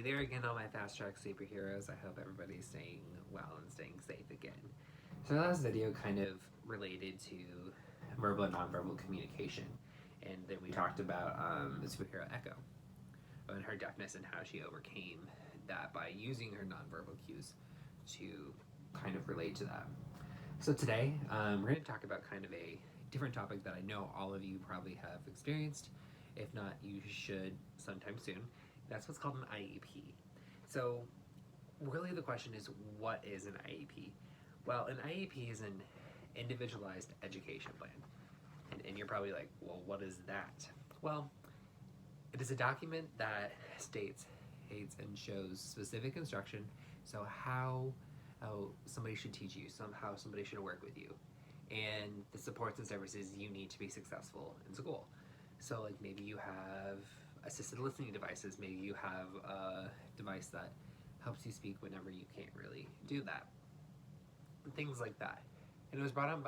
there again, all my fast track superheroes. I hope everybody's staying well and staying safe again. So the last video kind of related to verbal and nonverbal communication, and then we talked about the superhero Echo and her deafness and how she overcame that by using her nonverbal cues to kind of relate to that. So today we're going to talk about kind of a different topic that I know all of you probably have experienced. If not, you should sometime soon. That's what's called an IEP. So really the question is, what is an IEP? Well, an IEP is an individualized education plan. And you're probably like, well, what is that? Well, it is a document that states, aids, and shows specific instruction, so how somebody should teach you, how somebody should work with you, and the supports and services you need to be successful in school. So like maybe you have assisted listening devices, maybe you have a device that helps you speak whenever you can't really do that. And things like that. And it was brought on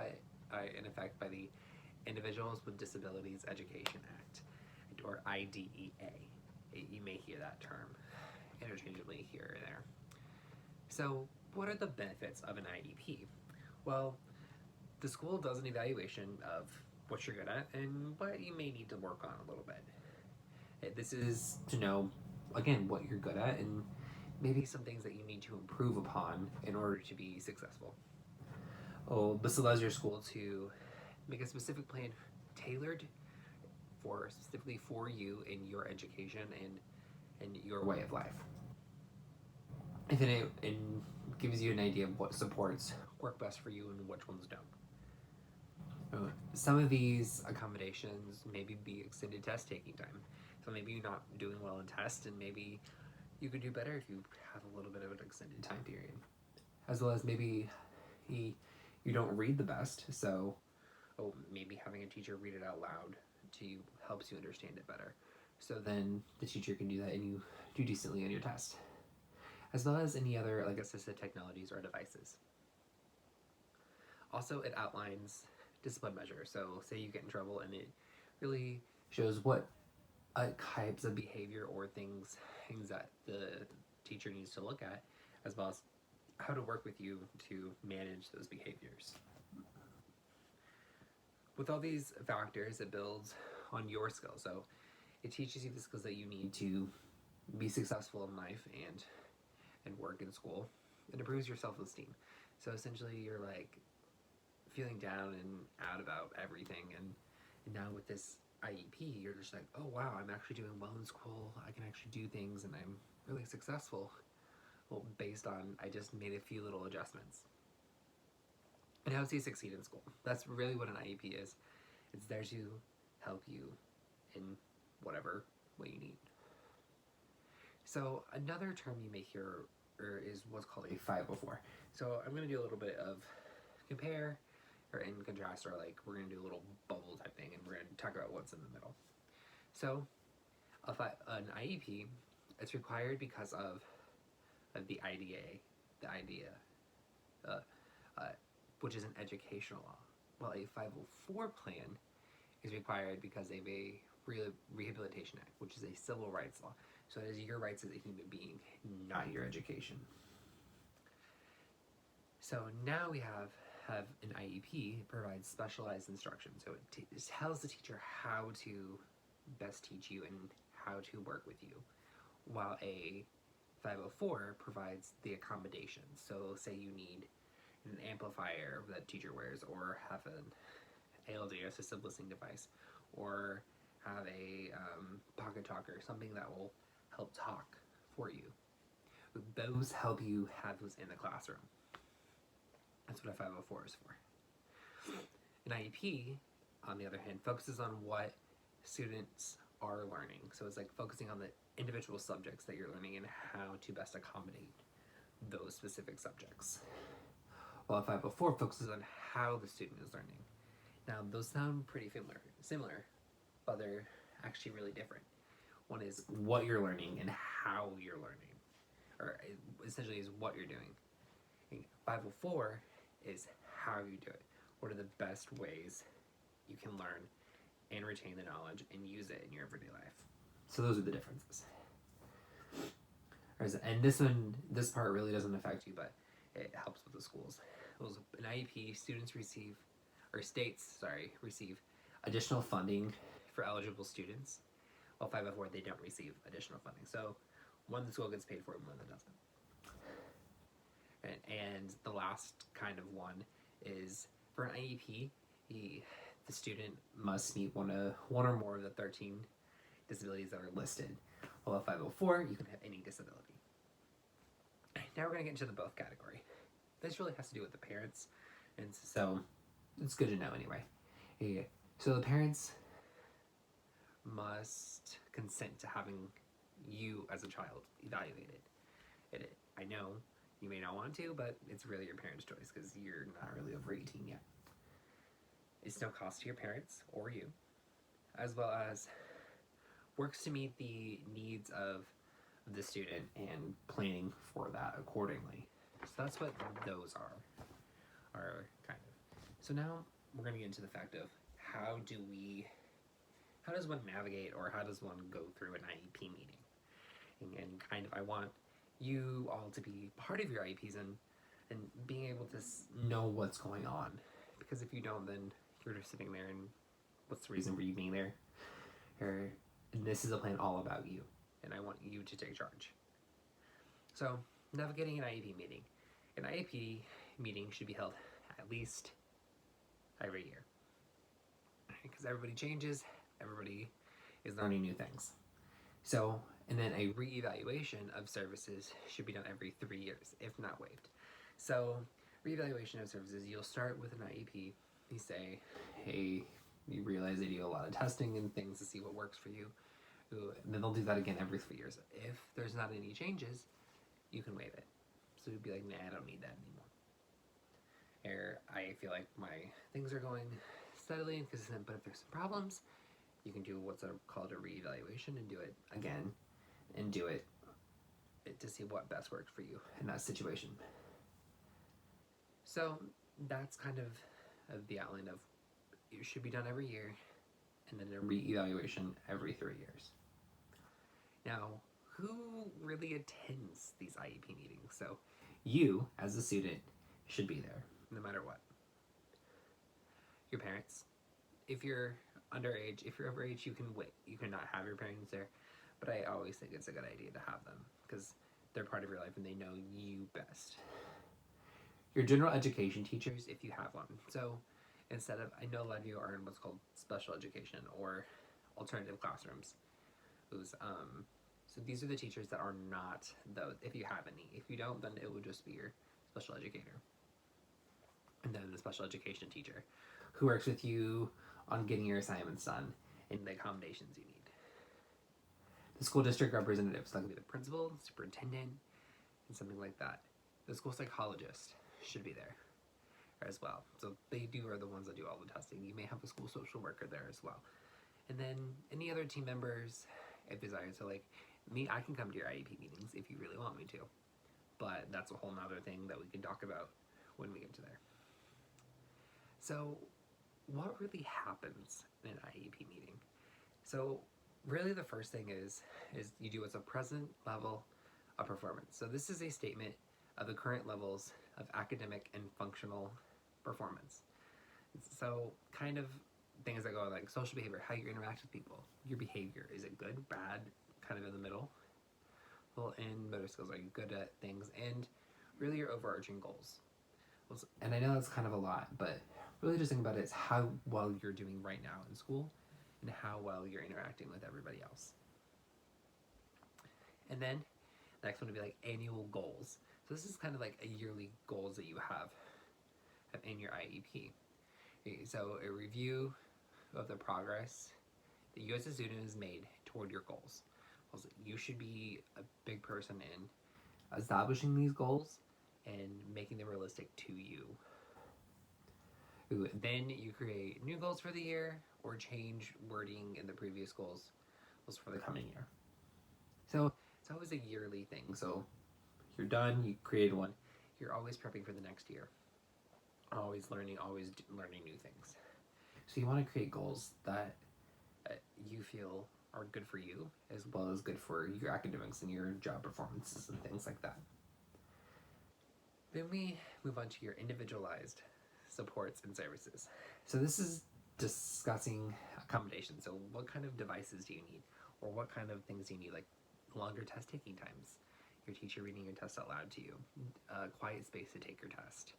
in effect by the Individuals with Disabilities Education Act, or IDEA. You may hear that term interchangeably here or there. So what are the benefits of an IEP? Well, the school does an evaluation of what you're good at and what you may need to work on a little bit. This is to know, again, what you're good at and maybe some things that you need to improve upon in order to be successful. This allows your school to make a specific plan tailored specifically for you in your education and your way of life. And it gives you an idea of what supports work best for you and which ones don't. Some of these accommodations maybe be extended test taking time. So maybe you're not doing well in tests, and maybe you could do better if you have a little bit of an extended time period. As well as maybe you don't read the best, so maybe having a teacher read it out loud to you helps you understand it better. So then the teacher can do that and you do decently on your test. As well as any other like assistive technologies or devices. Also, it outlines discipline measures. So say you get in trouble and it really shows what types of behavior or things that the teacher needs to look at, as well as how to work with you to manage those behaviors. With all these factors, it builds on your skills. So it teaches you the skills that you need to be successful in life and work in school. It improves your self-esteem. So essentially you're like feeling down and out about everything, and now with this IEP you're just like, oh wow, I'm actually doing well in school, I can actually do things and I'm really successful. Well, based on I just made a few little adjustments. And helps you succeed in school. That's really what an IEP is. It's there to help you in whatever way you need. So another term you may hear is what's called a 504. So I'm going to do a little bit of compare or in contrast, or like we're going to do a little bubble type thing, and we're going to talk about what's in the middle. So an IEP, it's required because of the IDEA, which is an educational law. Well, a 504 plan is required because of a Rehabilitation Act, which is a civil rights law. So it is your rights as a human being, not your education. So now we have an IEP. It provides specialized instruction. So it tells the teacher how to best teach you and how to work with you, while a 504 provides the accommodations. So say you need an amplifier that teacher wears, or have an ALD, assistive listening device, or have a pocket talker, something that will help talk for you. Those help you have those in the classroom. That's what a 504 is for. An IEP, on the other hand, focuses on what students are learning. So it's like focusing on the individual subjects that you're learning and how to best accommodate those specific subjects. While a 504 focuses on how the student is learning. Now, those sound pretty similar, but they're actually really different. One is what you're learning and how you're learning, or essentially is what you're doing. And 504 is how you do it. What are the best ways you can learn and retain the knowledge and use it in your everyday life? So those are the differences. And this part really doesn't affect you, but it helps with the schools. An IEP, students receive, or states, sorry, receive additional funding for eligible students, while 504 they don't receive additional funding. So one the school gets paid for and one that doesn't. And the last kind of one is for an IEP, the student must meet one or more of the 13 disabilities that are listed. While at 504, you can have any disability. Now we're going to get into the both category. This really has to do with the parents, and so it's good to know anyway. So the parents must consent to having you as a child evaluated. I know you may not want to, but it's really your parents' choice because you're not really over 18 yet. It's no cost to your parents or you, as well as works to meet the needs of the student and planning for that accordingly. So that's what those are kind of. So now we're going to get into the fact of how does one navigate, or how does one go through an IEP meeting? And kind of I want you all to be part of your IEPs and being able to know what's going on, because if you don't, then you're just sitting there and what's the reason for you being there? And this is a plan all about you, and I want you to take charge. So navigating an IEP meeting. An IEP meeting should be held at least every year, because everybody changes, everybody is learning new things. So, and then a reevaluation of services should be done every 3 years, if not waived. So, reevaluation of services, you'll start with an IEP. You say, hey, you realize they do a lot of testing and things to see what works for you. And then they'll do that again every 3 years. If there's not any changes, you can waive it. So you'd be like, nah, I don't need that anymore. Or I feel like my things are going steadily and consistent, but if there's some problems, you can do what's called a reevaluation and do it again, and do it to see what best works for you in that situation. So that's kind of the outline of it should be done every year, and then a reevaluation every 3 years. Now, who really attends these IEP meetings? So you, as a student, should be there, no matter what. Your parents. If you're underage, if you're overage, you can wait. You cannot have your parents there, but I always think it's a good idea to have them, because they're part of your life and they know you best. Your general education teachers, if you have one. So instead of, I know a lot of you are in what's called special education or alternative classrooms. So these are the teachers that are not those, if you have any. If you don't, then it would just be your special educator. And then the special education teacher, who works with you on getting your assignments done and the accommodations you need. The school district representatives, that could be the principal, superintendent, and something like that. The school psychologist should be there as well. So they are the ones that do all the testing. You may have a school social worker there as well. And then any other team members, if desired. So like me, I can come to your IEP meetings if you really want me to. But that's a whole nother thing that we can talk about when we get to there. So what really happens in an IEP meeting? So really the first thing is you do what's a present level of performance. So this is a statement of the current levels of academic and functional performance. So kind of things that go like social behavior, how you interact with people, your behavior, is it good, bad, kind of in the middle? Well, in motor skills, are you good at things? And really your overarching goals. And I know that's kind of a lot, but really just think about it as how well you're doing right now in school and how well you're interacting with everybody else. And then the next one would be like annual goals. So this is kind of like a yearly goals that you have in your IEP. So a review of the progress that you as a student has made toward your goals. You should be a big person in establishing these goals and making them realistic to you. Then you create new goals for the year or change wording in the previous goals for the coming year. So it's always a yearly thing. So you're done, you created one, you're always prepping for the next year. Always learning new things. So you want to create goals that you feel are good for you, as well as good for your academics and your job performances and things like that. Then we move on to your individualized supports and services. So this is discussing accommodations. So what kind of devices do you need? Or what kind of things do you need, like longer test taking times, your teacher reading your test out loud to you, quiet space to take your test,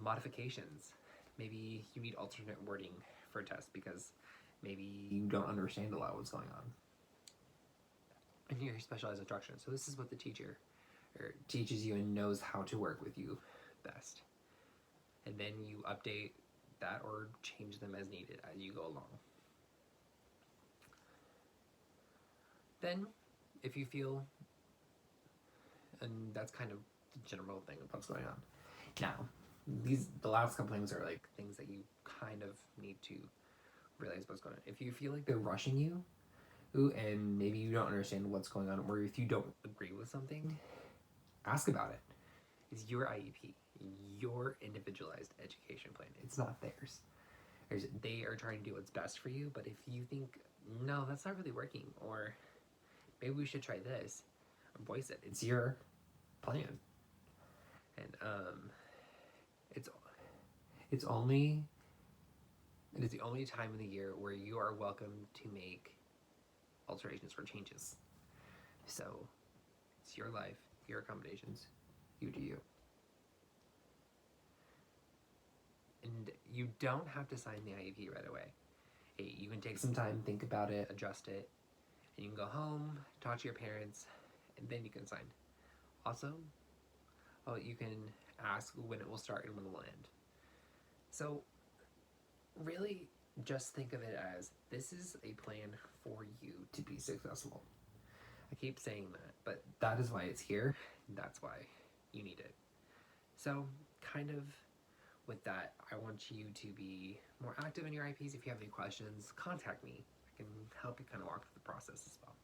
modifications. Maybe you need alternate wording for a test because maybe you don't understand a lot of what's going on. And your specialized instruction. So this is what the teacher teaches you and knows how to work with you best. And then you update that or change them as needed as you go along. Then, if you feel, and that's kind of the general thing of what's going on. Now, the last couple things are like things that you kind of need to realize what's going on. If you feel like they're rushing you, and maybe you don't understand what's going on, or if you don't agree with something, ask about it. It's your IEP, your individualized education plan. It's not theirs. They are trying to do what's best for you, but if you think, no, that's not really working, or maybe we should try this, voice it. It's your plan. And it is the only time of the year where you are welcome to make alterations or changes. So it's your life, your accommodations, you do you. And you don't have to sign the IEP right away. You can take some time, think about it, adjust it, and you can go home, talk to your parents, and then you can sign. Also, you can ask when it will start and when it will end. So really just think of it as this is a plan for you to be successful. I keep saying that, but that is why it's here. That's why you need it. So kind of with that, I want you to be more active in your IPs. If you have any questions, contact me. I can help you kind of walk through the process as well.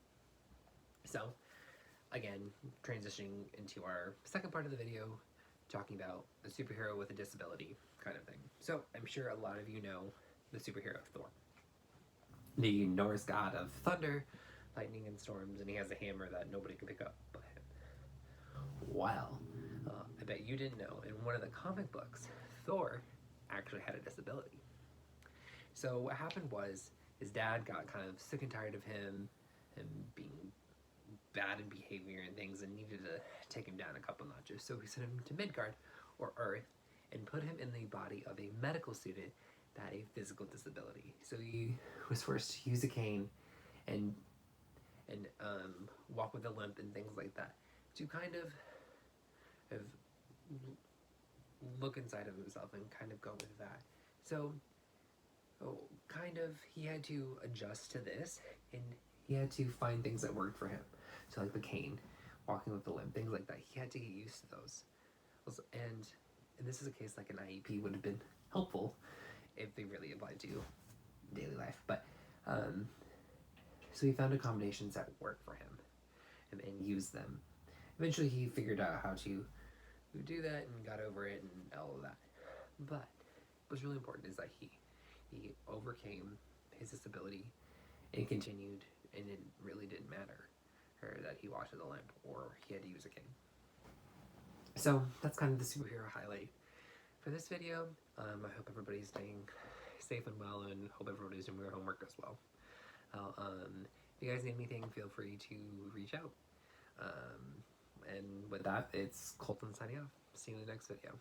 So again, transitioning into our second part of the video, talking about a superhero with a disability kind of thing. So I'm sure a lot of you know the superhero Thor, the Norse god of thunder, lightning, and storms, and he has a hammer that nobody can pick up but him. Well, I bet you didn't know, in one of the comic books, Thor actually had a disability. So what happened was his dad got kind of sick and tired of him and being bad in behavior and things and needed to take him down a couple notches. So he sent him to Midgard, or Earth, and put him in the body of a medical student that had a physical disability. So he was forced to use a cane and walk with a limp and things like that to kind of look inside of himself and kind of go with that. So kind of he had to adjust to this, and he had to find things that worked for him. So like the cane, walking with the limp, things like that. He had to get used to those. And this is a case like an IEP would have been helpful if they really applied to daily life. But so he found accommodations that worked for him and used them. Eventually he figured out how to do that and got over it and all of that. But what's really important is that he overcame his disability and continued, and it really didn't matter that he walked with a limp or he had to use a cane. So that's kind of the superhero highlight for this video. I hope everybody's staying safe and well, and hope everybody's doing their homework as well. If you guys need anything, feel free to reach out. And with that, it's Colton signing off. See you in the next video.